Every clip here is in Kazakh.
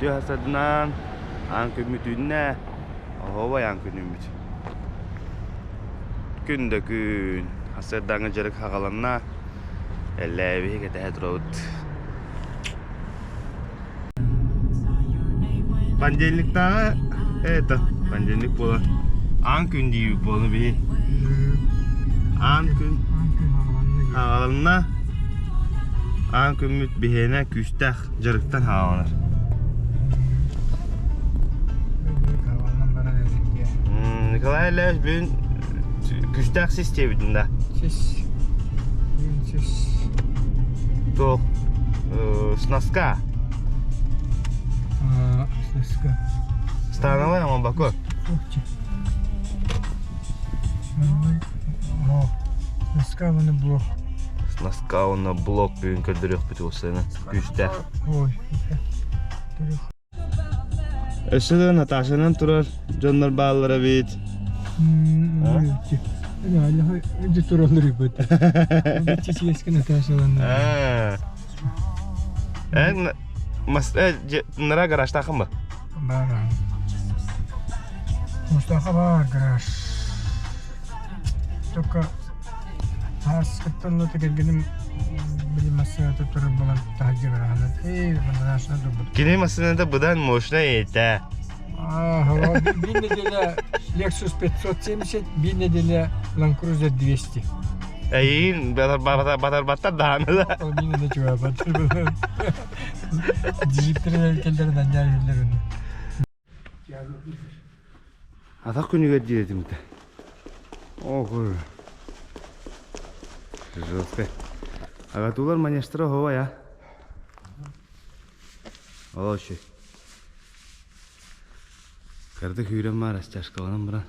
Diyor hasadından ankı mütünne hava yankı nümüt. Günde gün hasaddan jarık hagalanna ellevi kete hedrot. Panjenlikta panjenlik bola. Ankın diyor bola bir. Ankın hagalanna ankın müt bihene küstah jarıktan hagalanır. Nikolay Leş ben küstah sisteminde. Siz. To snaska. Snaska. Становая ama bak o. Snaska bana blok. Snaska ona blok bugün kadar yok bütün o sene. Küstah. Oy. Eşeden Natasha'nın turar. Canlar bağlara bit. Yani önce turalları yapıyor. Bir çiçek eski Natasha'dan. Nara garaj takım mı? Var. Mustafa var garaj. Только haskıttan da gelgenim bilmezse de turun bulan tahcı var. Bana aşağı dur. Kini masasında budan moşna yete. Bir nedeniyle Lexus 570, bir nedeniyle Land Cruiser 200. İyi, batar dağınıda. O bir nedeniyle çoğu batar. Dijitlerin ülkelerinden yerler onu. Atak günü gediyedim de. Oğul. Жестко. Агатулар манештра хова я. Олоши. Кырды күйрен марас чашкаланам буран.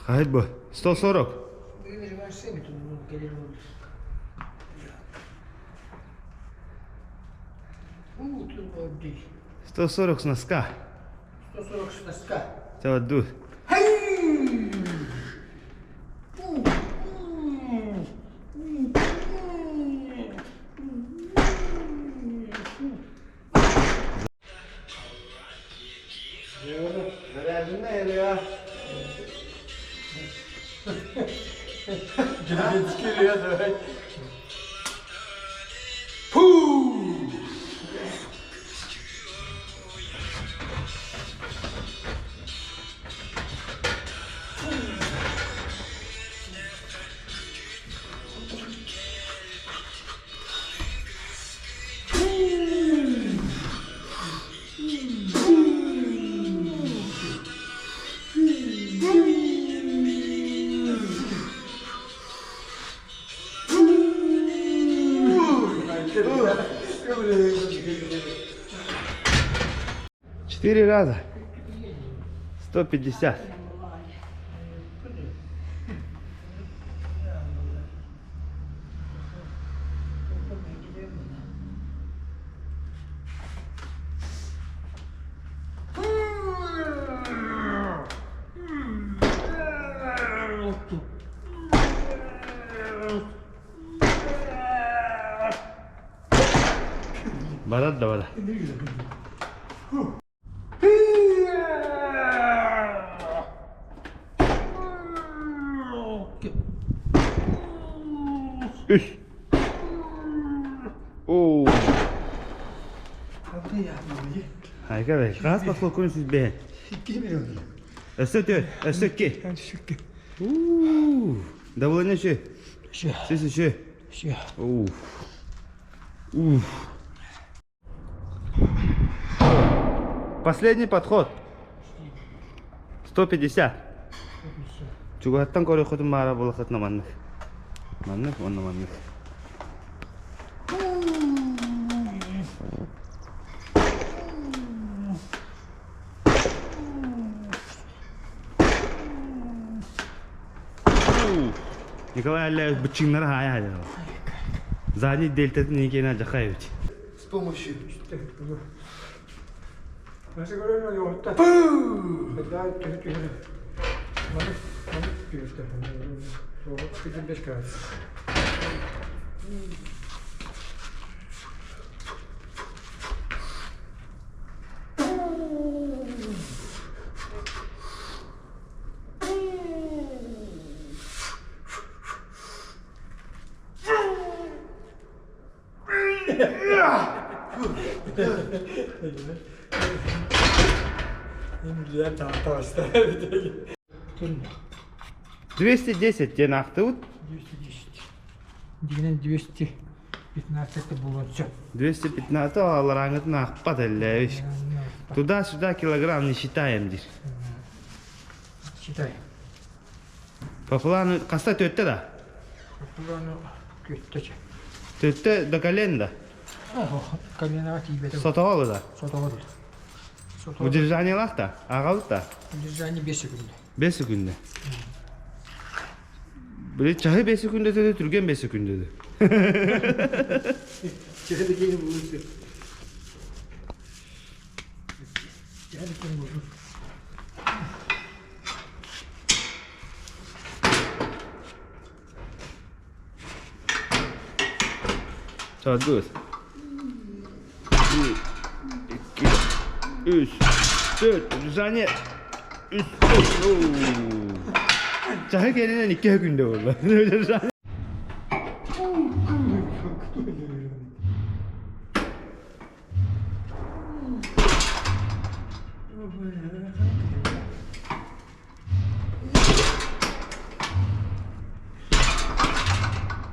Hayır bu. 140. 140 сноска. 140 сноска. Тавадду. Четыре раза. 150. Barat da var. Üş. Oo. Harika be. Kaç bak korkunç siz be. 2 milyon. Östöki. Davul ne şey? Şey. Sesi şey. Şey. Oo. Уф. Последний подход. 150. Чугаттан коры хотun мара болахат наманнык. Маннык, он наманнык. Николай Аляев бычыңнар хая. Задний дельтаты никена жахаевич. С помощью. Nasıl görüyor ya orta? Daha kötü. Bana diyor işte. Soğuk 25 kağıt. Güzel tahta işte. 210 ден ақтыут. 210. Дегенен 215 болотчу. 215 алараңытын ақпат әлләвиш. Туда-сюда килограмм не считаем здесь. Считай. По плану қаста төтті да? По плану көттече. Төтті до коленда. Коленава тибете. Сотоғалы да. Сотоғалы. Удержание лақта, ағалық да. Удержание 5 секунд. 5 секунде. Бір чағы 5 секунде төді, түрген 5 секунде ді. Чехеді кейін болусы. Чехеді кейін болусы. Çat göz. 1, 2, 3, 4, düzenli. 3, 4. Çahı gelinen 2 günde oldu.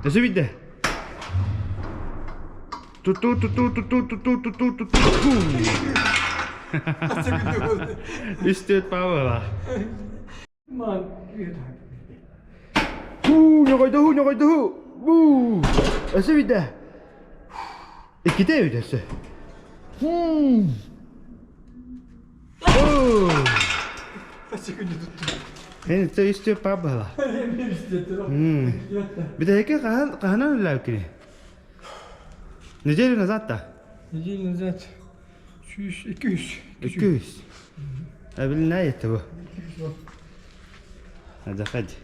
Nasıl bitti? Tut. Üstü etmem Man, ñoqoyta hu. Bu. Nasıl bitti? İki de ödesi. Hen işte üstü pabala. Bir de heki kahanan lavkini. Неделю назад-то? Неделю назад 200. 200. А блин, на этого. Заходи.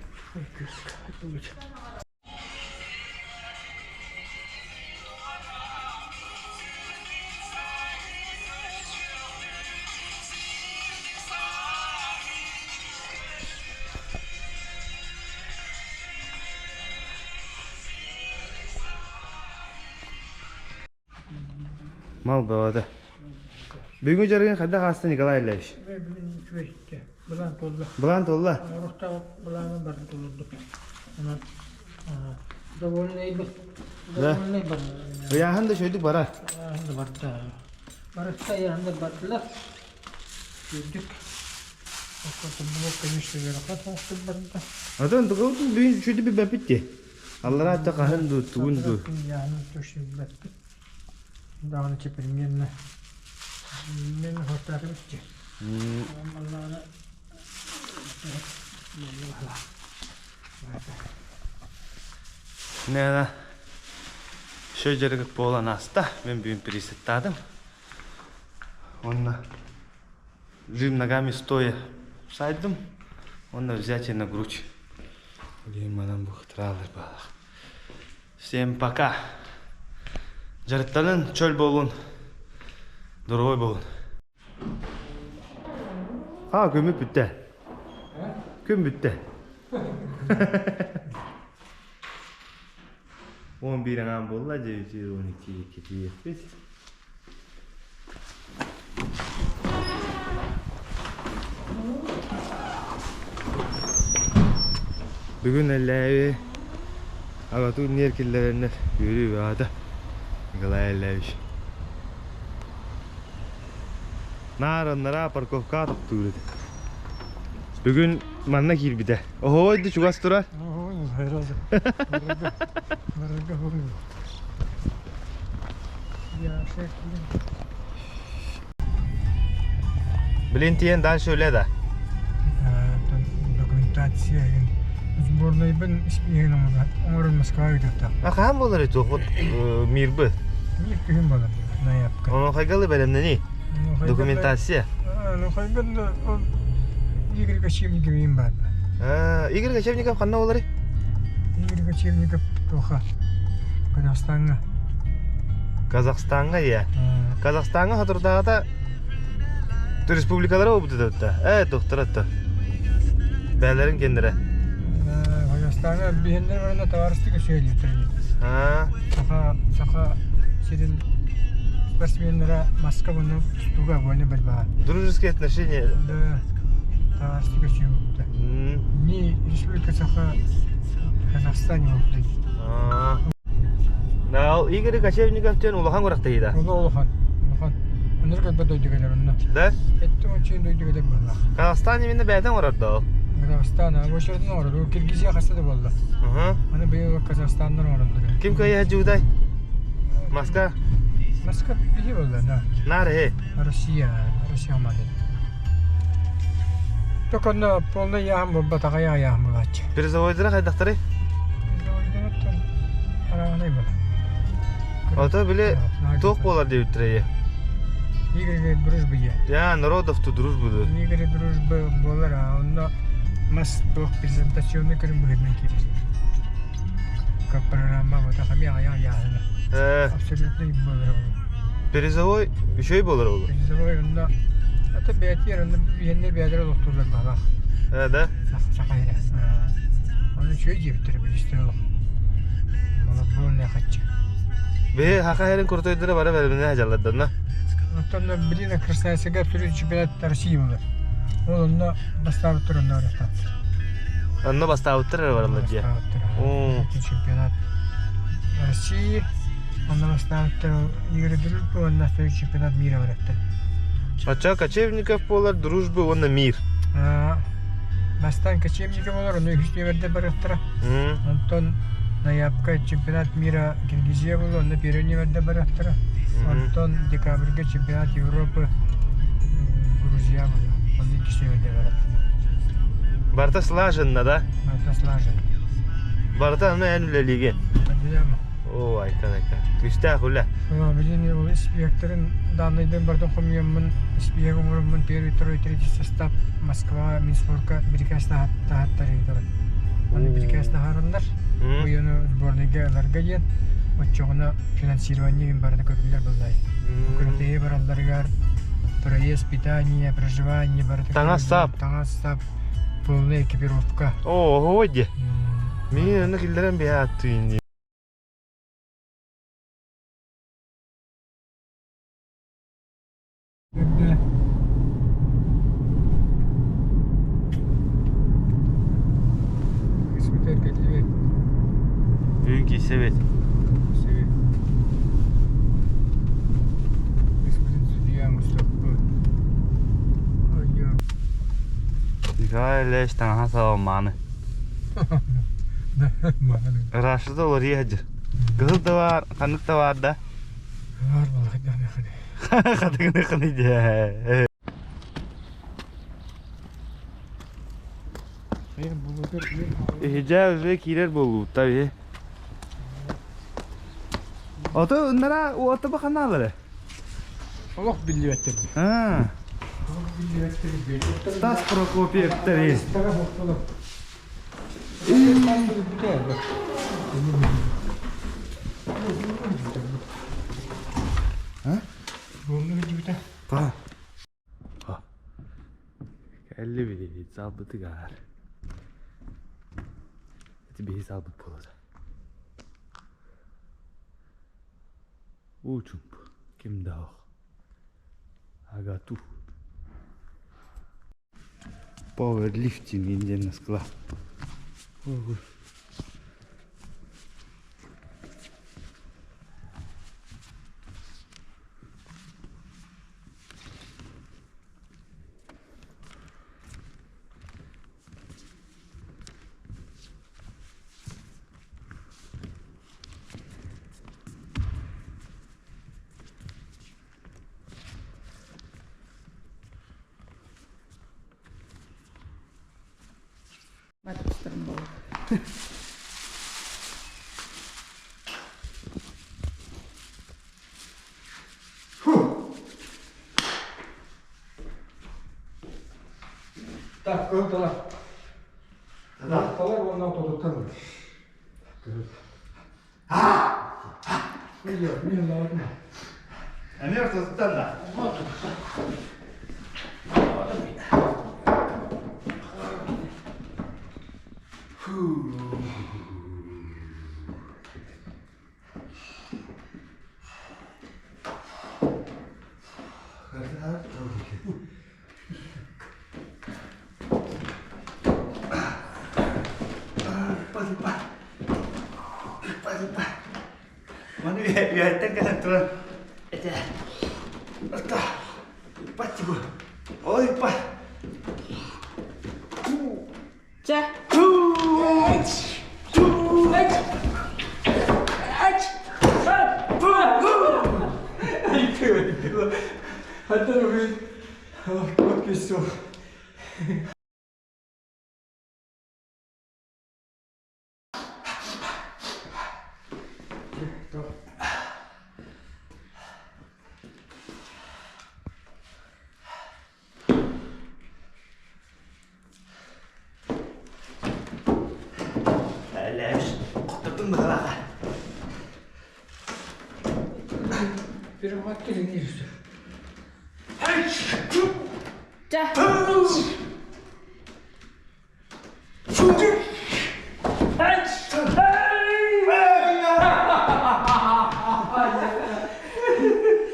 Мал болады. Бүгін жерген қайда қасты Николай Ильич? Бұлан толла. Рухтағы бұланы бар толды. Довольный бір. Довольный бір. Яғында шөйдік барар. Яғында барда. Барықта яғында бардылар. Шөйдік. Оқырды бұл конечно верақа соңсыз барда. Адан тұғылдың бүгін шөйді бір бәпітте. Аллара атта қарын ду, тұғын ду. Яғында төшін бәпті. Дағыны чепір мен хостары бітті. Allah'ına Ne da? Şöyle boğulan hasta. Ben büyük bir hissettim. Onunla жим ногами стоя сайдым. Onunla взять на грудь. Лиманом бухтралыр балақ. Всем пока. Жарыттарын чөл болун. Дұрғой болун. Күн бүтті. Күн бүтті. 11'den болды, 12'ye кетейік. Бүгін әлі ағату неркелерінер үйрі бады. Глайлевич. Нарыннара парковка атып турды. Бүгін манна кирбиде. Ойды чугас турар. Ой, хайразы. Барага ой. Я шеклин. Блин, тиен дальше öyle de. Документация. Сборной бен испиген омга. Оңорын Москва үйдөтта. Ахам болар ето ход мирбы. Мир күн балар. Наябка. Onu kaygalı belemde ne? Dokumentasiya. Ну хайган Игорь Кочевников им бар. Игорь Кочевников қанна болар? Игорь Кочевников тоха. Казахстанга. Казахстанға, иә. Казахстанға хатырдағыда республикалары обыды да. Доктор атты. Бәлерін кендірі. Казахстанга бейендер барына товарыстығы сөйлей тұрды. Саха седен спортсменлера Москваны стуга войны борьба. Дружеские отношения. Да. Товарыстығы сөйлей. Не республика Саха Казахстане болды. Нау Игорь Кочевников тен улахан көрәкті еді. Улахан. Өнер кәлбә дойды кәлер онна. Да? Әтті өчен дойды кәлер болла. Казахстан емінде бәден орады ол. Казахстан, Бошырдың орады. Ол Киргизия қасады болды. Аны биыл Казахстандан орады. Ким көйе жудай? Москва? Москва биги болды, да. Нары? Россия мады. Только на полный яғым бол, батаға яғым бол атчы. Перезавойдыра қайдақтары? Перезавойдыра тұн арағанай бол. Ото біле тоқ болар деп үттірейе. Игорь дружбы е. Я, народов-то дружбы. Игорь дружбы болар, а онда мас тоқ презентационный көрін бұғырмен керес. Как программа, вот ахами яғына. Абсолютно им болар ол. Перезавой еще и болар ол. Перезавой онда ата бәтер, онда бейендер бәдер олықтырлар бағақ. Да? Сақайра. Оны чөй жебіттірі білістір олық. Мала болын әқатчы. Бе хақа херін көртөйдері бары бәріміне әжалладдан, на? Оттан біліна Красноярскага абсолютно чемпионат России болар. Ол онда бастап тұр онда орақтап. Онда бастап өттірі барымда де. Чемпионат России. Онда бастап тұр. Игорь Дружбы, онда чемпионат мира орақтап. Ача Кочевников болар, дружбы, онда мир. Бастан Кочевников болар, онда үстемерде барықтыра. Онтон ноябрьга чемпионат мира Киргизия болар, онда переневерде барықтыра. Онтон декабрьга чемпионат Европы Грузия болар. Онда кишеверде барықтыра. Барта слаженно, да? Барта слаженно. Барта аны әнілі лиге. О, айкан. Күшті ақылы. Біліне ол испекторын данныйдың бардың құмиямын, испек өмірімін первый, второй, третий состав Москва, Минспорка, Берекасына тағаттар егдірі. Оны Берекасына ғарындар, ойыны сборныйға аларға ен, отчоғына финансирование барды көргілер бұлдай. Күрдейі баралдарғар, проезд, питание, проживание барды. Таңа стап, полная экипировка. О, ойде. Мен оны келдерен бе аттыйын. Büyük sevет. Gayleş tane savunmanı. Raşlı da olur yiyecek. Kızıl da var, kanık da var da. Var vallahi. Kadıkını kınıydı. Hicab ve kiler bolu tabii. Oto onlara o oto bakan alır. Allah biliyor ettirdi. Ha. Tas Prokopiev tabii. Ha? Bunu gibi. Ha. Ha. 50 biri zabıtı gar. Bir zabıt bulacak. Uçum. Kim daha? Agatu. Powerlifting indian skla. Так, кылдыла. Талар оннан тодуттан. Yok, benim lazım. Ne ortasından da? Mana biar tengah tuan. Ada. Ada. Pat juga. Oi pat. 자. Hatta bugün bak geçti. Bir madde dinliyorsun. 자.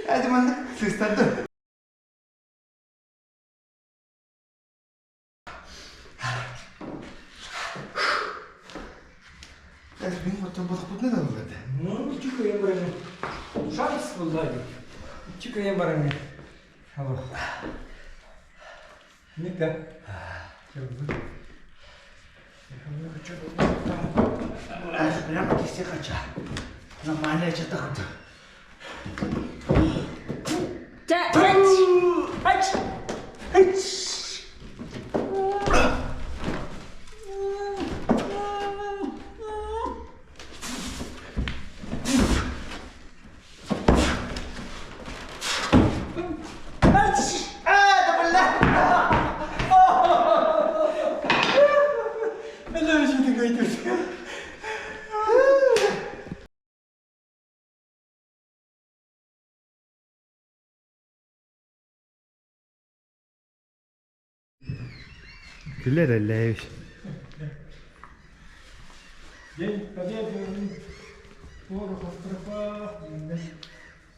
Hadi mana seslendi. Benim ortam batıp ne kadar oldu? Ну, чикаем бараны. Шанс булдайды. Чикаем бараны. Алло. Никта. Прямо кисти хочу. Нормально что-то хочу. 자. Ne şimdi kayıyorsun? Güller ellemiş. Gel, hadi hadi. Doğru fotoğrafa.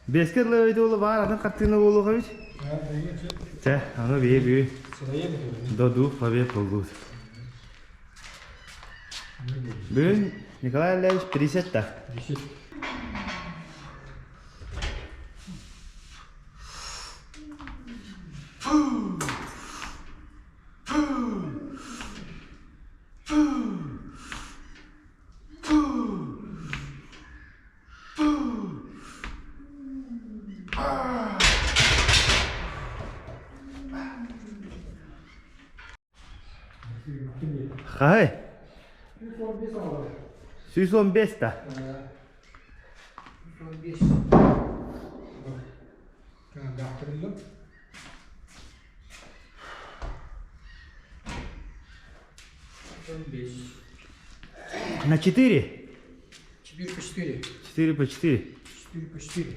Beskerle öyle oğlu var, adam kattığını oğlu kaç? Te, onu bir. Sıraya gidiyorum. Dodu, tabii poldu. Bugün Nikolay ellemiş preset de. Решить. Hay. 115 da. На 4. 4 по 4. 4 по 4. 4 по 4.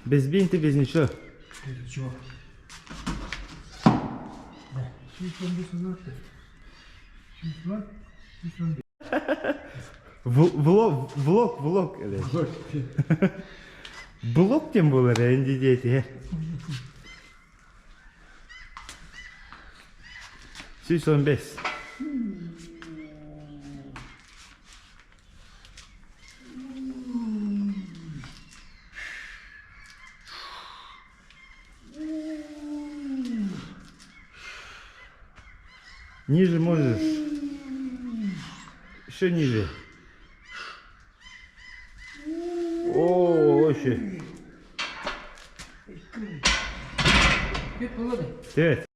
Без бинта, без ничего. Это чего? Да. 6 Влог. Блок тем было, ренди дети. 615. Ниже можешь. Еще ниже. О, вообще. Git buladı. Evet.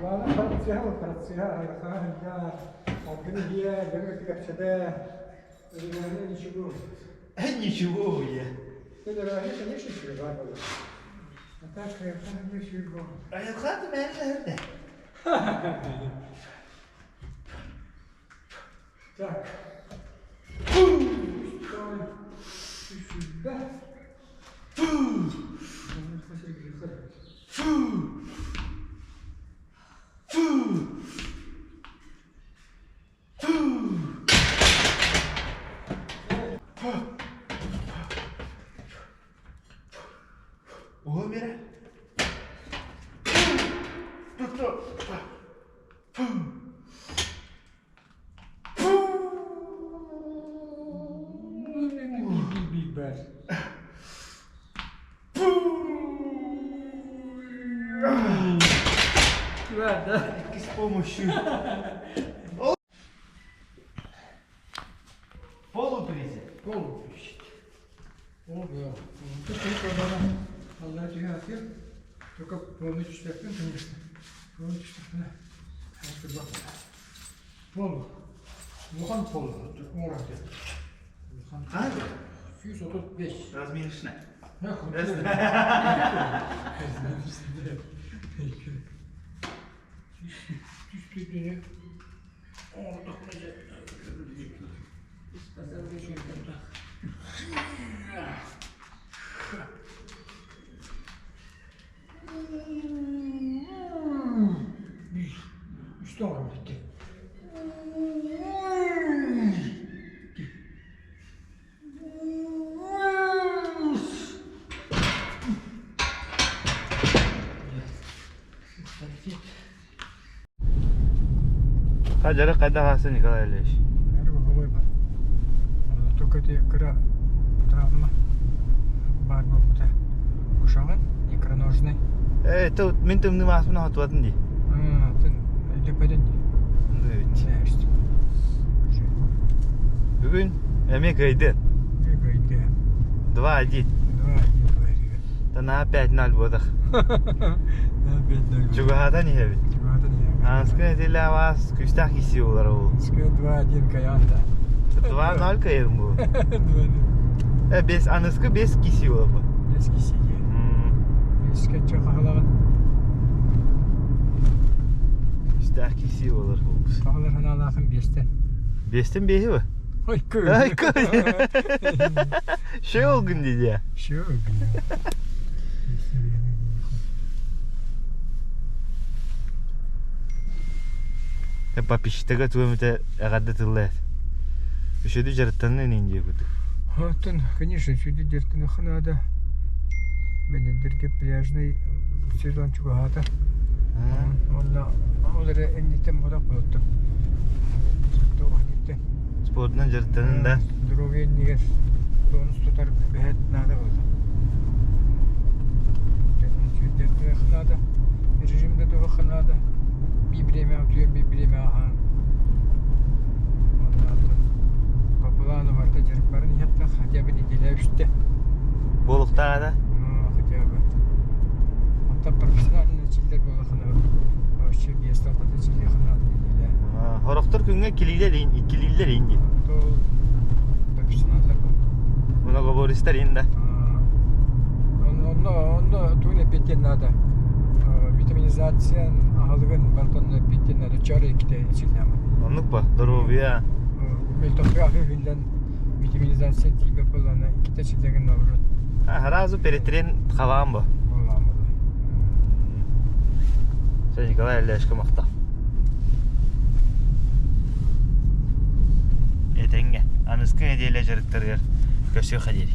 Ладно, процессия, Огневия, Герматикапсида, ничего. Ничего, я. Это раньше, конечно, чего было. А так, ничего. А я хату меньше. Так. Стой. Сюда. О, мира. С помощью полуприсед. Полуприсед. О, да. Тут только Allah cihatı только полностью четвертым, конечно. Полностью четвертым. Это бак. Пол. Мухан пол. Мурат. Hadi. 135. Размеришне. Yok. Üstüne. Orada koyacak. İstersen de şöyle tak. Üstü orada gitti. Kaçarı kadar kalsın Nikolay Ильич. Nerede bakalım ben. Только ты когда травма бар burada. Uşağın икроножный. Тут мен тымны масмын атыватын дей. Тын дөпеден. Evet. işte. Bugün emek aydı. Гайде. 2-1. Два, один говорит. Тана 5-0 болдық. Да, бедный. Чугахата не хебет. Чего-то не. Анскы әділі аваз күстақ кесі олар ол. 2-1 каянда. 2-0 кайырым бұл. 5 анысқы 5 кесі олар бұл. Eski sigi. Eski çok ağlayan. Күстақ кесі олар бұл. Ağlar hani Allah'ın birsten. 5-тен 5'i mi? Ay kız. Ay kız. Şey olgun dedi ya. Şu. Подписчиктарға туымыта ағадды тыллайд. Үшеді жарыттанын енде көті. Хатын, конечно, сюда дертін ханада. Бенедерге пляжный сезон чугата. Онна олары эндитен бодақ болыпты. Спортынан жарыттанын да. Здоровье негер. Тонус тутар бәйт нада болды. Дертін ханада. Режимде туға ханада. Bir bireme atıyor, bir bireme ahan. Ondan kapılanı var da çocukların yaptı. Hacabı dikile üstte. Болықтағы да. Hacabı. Hatta profesyonel çiller bolakını. Aşçı gestalda da çiller kanadı dikile. Хорықтар күнге келейлер енді. Tol profesyoneller bu. Buna goboristar енді. Onda tuğne petten nada. Витаминизация агалыгын бартонна петтен нада чары ekide çillama. Онлық па? Здоровья. Мельтофрагы гүлден витаминизация тибе болана иките çillegen наврот. Разу перетрен қалам ба. Болamadı. Sen Nikolay Ильичке мақта. Етенге. Анысқы әдейлі жарықтарғар көсі қадері.